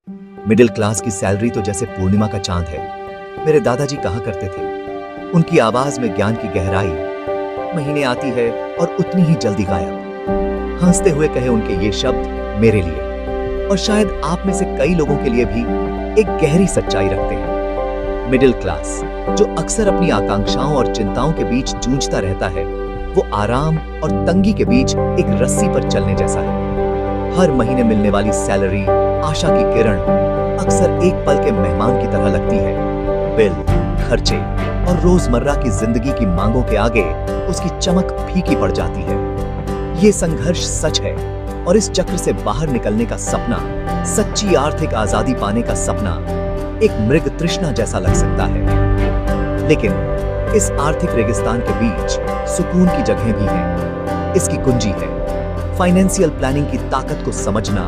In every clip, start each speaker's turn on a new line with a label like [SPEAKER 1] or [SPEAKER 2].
[SPEAKER 1] Middle class की salary तो जैसे पूर्णिमा का चांद है, मेरे दादाजी कहा करते थे। उनकी आवाज में ज्ञान की गहराई। महीने आती है और उतनी ही जल्दी गायब। हंसते हुए कहे उनके ये शब्द मेरे लिए, और शायद आप में से कई लोगों के लिए भी एक गहरी सच्चाई रखते हैं। मिडिल क्लास जो अक्सर अपनी आकांक्षाओं और चिंताओं के बीच जूझता रहता है, वो आराम और तंगी के बीच एक रस्सी पर चलने जैसा है। हर महीने मिलने वाली सैलरी, आशा की किरण, अक्सर एक पल के मेहमान की तरह लगती है। बिल, खर्चे और रोजमर्रा की जिंदगी की मांगों के आगे उसकी चमक फीकी पड़ जाती है। ये संघर्ष सच है, और इस चक्र से बाहर निकलने का सपना, सच्ची आर्थिक आजादी पाने का सपना, एक मृग तृष्णा जैसा लग सकता है। लेकिन इस आर्थिक रेगिस्तान के बीच सुकून की जगह भी है। इसकी कुंजी है फाइनेंशियल प्लानिंग की ताकत को समझना,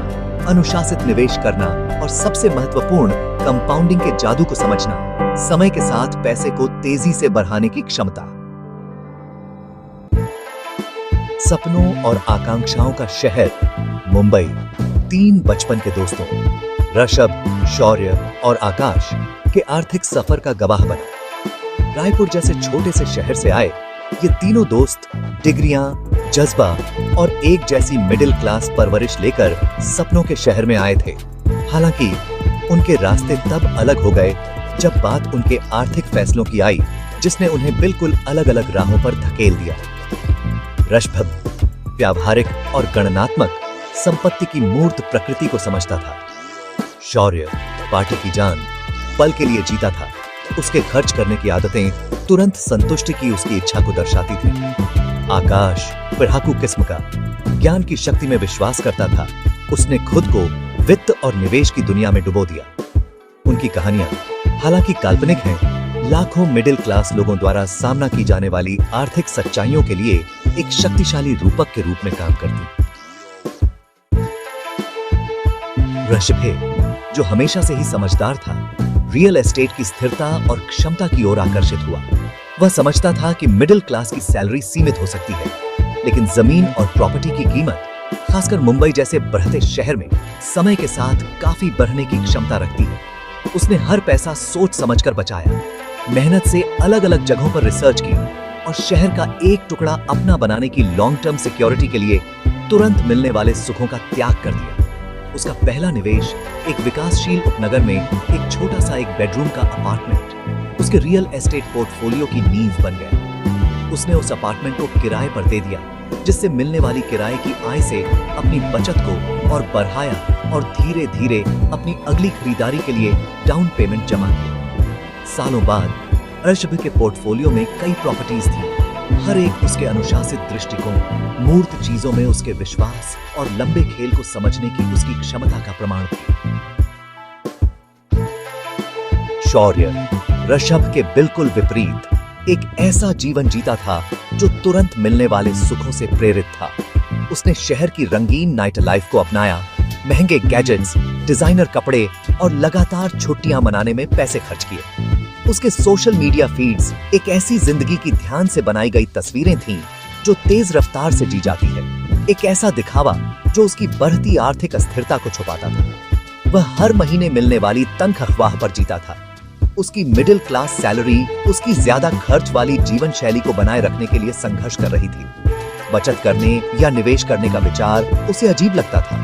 [SPEAKER 1] अनुशासित निवेश करना और सबसे महत्वपूर्ण कंपाउंडिंग के जादू को समझना, समय के साथ पैसे को तेजी से बढ़ाने की क्षमता। सपनों और आकांक्षाओं का शहर मुंबई 3 बचपन के दोस्तों ऋषभ, शौर्य और आकाश के आर्थिक सफर का गवाह बना। रायपुर जैसे छोटे से शहर से आए ये तीनों दोस्त डिग्रियां, जज्बा और एक जैसी मिडिल क्लास परवरिश लेकर सपनों के शहर में आए थे। हालांकि उनके रास्ते तब अलग हो गए जब बात उनके आर्थिक फैसलों की आई, जिसने उन्हें बिल्कुल अलग अलग राहों पर धकेल दिया। ऋषभ व्यावहारिक और गणनात्मक, संपत्ति की मूर्त प्रकृति को समझता था। शौर्य पार्टी की जान, पल के लिए जीता था। उसके खर्च करने की आदतें तुरंत संतुष्टि की उसकी इच्छा को दर्शाती थी। आकाश पढ़ाकू किस्म का, ज्ञान की शक्ति में विश्वास करता था। उसने खुद को वित्त और निवेश की दुनिया में डुबो दिया। उनकी कहानियां हालांकि काल्पनिक हैं, लाखों मिडिल क्लास लोगों द्वारा सामना की जाने वाली आर्थिक सच्चाइयों के लिए एक शक्तिशाली रूपक के रूप में काम करती। ऋषभ जो हमेशा से ही समझदार था, रियल एस्टेट की स्थिरता और क्षमता की ओर आकर्षित हुआ। वह समझता था कि मिडिल क्लास की सैलरी सीमित हो सकती है, लेकिन जमीन और प्रॉपर्टी की कीमत, खासकर मुंबई जैसे बढ़ते शहर में, समय के साथ काफी बढ़ने की क्षमता रखती है। उसने हर पैसा सोच समझकर बचाया, मेहनत से अलग अलग जगहों पर रिसर्च की और शहर का एक टुकड़ा अपना बनाने की लॉन्ग टर्म सिक्योरिटी के लिए तुरंत मिलने वाले सुखों का त्याग कर दिया। उसका पहला निवेश एक विकासशील उपनगर में एक छोटा सा एक बेडरूम का अपार्टमेंट उसके रियल एस्टेट पोर्टफोलियो की नींव बन गया। उसने उस अपार्टमेंट को किराए पर दे दिया, जिससे मिलने वाली किराए की आय से अपनी बचत को और बढ़ाया और धीरे धीरे अपनी अगली खरीदारी के लिए डाउन पेमेंट जमा की। सालों बाद ऋषभ के पोर्टफोलियो में कई प्रॉपर्टीज थी। हर एक उसके अनुशासित दृष्टिकोण, मूर्त चीजों में उसके विश्वास और लंबे खेल को समझने की उसकी क्षमता का प्रमाण थी। शौर्य ऋषभ के बिल्कुल विपरीत एक ऐसा जीवन जीता था जो तुरंत मिलने वाले सुखों से प्रेरित था। उसने शहर की रंगीन नाइट लाइफ को अपनाया, महंगे गैजेट्स, डिजाइनर कपड़े और लगातार छुट्टियां मनाने में पैसे खर्च किए। उसके सोशल मीडिया फीड्स एक ऐसी जिंदगी की ध्यान से बनाई गई तस्वीरें थीं जो तेज रफ्तार से जी जाती है, एक ऐसा दिखावा जो उसकी बढ़ती आर्थिक अस्थिरता को छुपाता था। वह हर महीने मिलने वाली तनख्वाह पर जीता था। उसकी मिडिल क्लास सैलरी उसकी ज्यादा खर्च वाली जीवन शैली को बनाए रखने के लिए संघर्ष कर रही थी। बचत करने या निवेश करने का विचार उसे अजीब लगता था।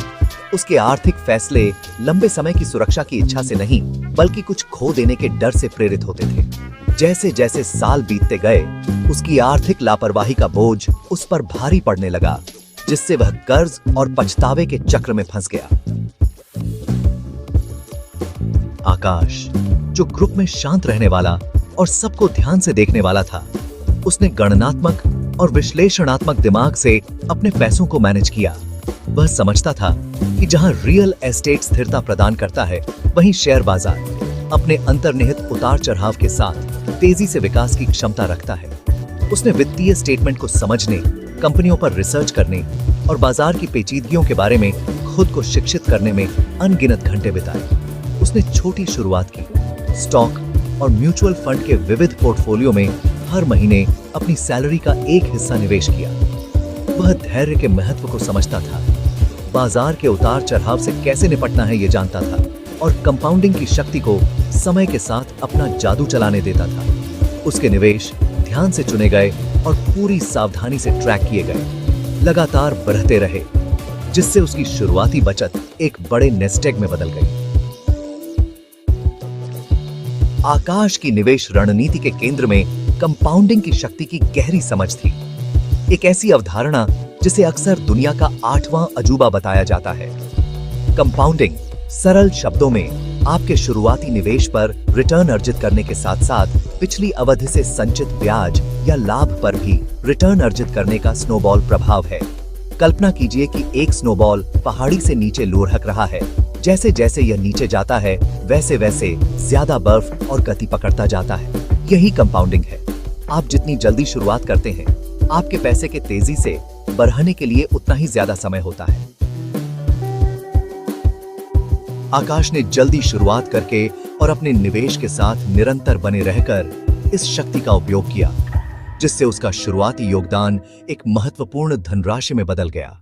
[SPEAKER 1] उसके आर्थिक फैसले लंबे समय की सुरक्षा की इच्छा से नहीं, बल्कि कुछ खो देने के डर से प्रेरित होते थे। जैसे जैसे साल बीतते गए, उसकी आर्थिक लापरवाही का बोझ उस पर भारी पड़ने लगा, जिससे वह कर्ज और पछतावे के चक्र में फंस गया। आकाश जो ग्रुप में शांत रहने वाला और सबको ध्यान से देखने वाला था, उसने गणनात्मक और विश्लेषणात्मक दिमाग से अपने पैसों को मैनेज किया। वह समझता था कि जहां रियल एस्टेट स्थिरता प्रदान करता है, वहीं शेयर बाजार अपने अंतर्निहित उतार चढ़ाव के साथ तेजी से विकास की क्षमता रखता है। उसने वित्तीय स्टेटमेंट को समझने, कंपनियों पर रिसर्च करने और बाजार की पेचीदगियों के बारे में खुद को शिक्षित करने में अनगिनत घंटे बिताए। उसने छोटी शुरुआत की, स्टॉक और म्यूचुअल फंड के विविध पोर्टफोलियो में हर महीने अपनी सैलरी का एक हिस्सा निवेश किया। वह धैर्य के महत्व को समझता था, बाजार के उतार चढ़ाव से कैसे निपटना है ये जानता था और कंपाउंडिंग की शक्ति को समय के साथ अपना जादू चलाने देता था। उसके निवेश ध्यान से चुने गए और पूरी सावधानी से ट्रैक किए गए, लगातार बढ़ते रहे, जिससे उसकी शुरुआती बचत एक बड़े नेस्ट एग में बदल गई। आकाश की निवेश रणनीति के केंद्र में कंपाउंडिंग की शक्ति की गहरी समझ थी, एक ऐसी अवधारणा जिसे अक्सर दुनिया का 8वां अजूबा बताया जाता है। कंपाउंडिंग सरल शब्दों में आपके शुरुआती निवेश पर रिटर्न अर्जित करने के साथ साथ पिछली अवधि से संचित ब्याज या लाभ पर भी रिटर्न अर्जित करने का स्नोबॉल प्रभाव है। कल्पना कीजिए कि एक स्नोबॉल पहाड़ी से नीचे लुढ़क रहा है। जैसे जैसे यह नीचे जाता है, वैसे वैसे ज्यादा बर्फ और गति पकड़ता जाता है। यही कंपाउंडिंग है। आप जितनी जल्दी शुरुआत करते हैं, आपके पैसे के तेजी से बढ़ने के लिए उतना ही ज्यादा समय होता है। आकाश ने जल्दी शुरुआत करके और अपने निवेश के साथ निरंतर बने रहकर इस शक्ति का उपयोग किया, जिससे उसका शुरुआती योगदान एक महत्वपूर्ण धनराशि में बदल गया।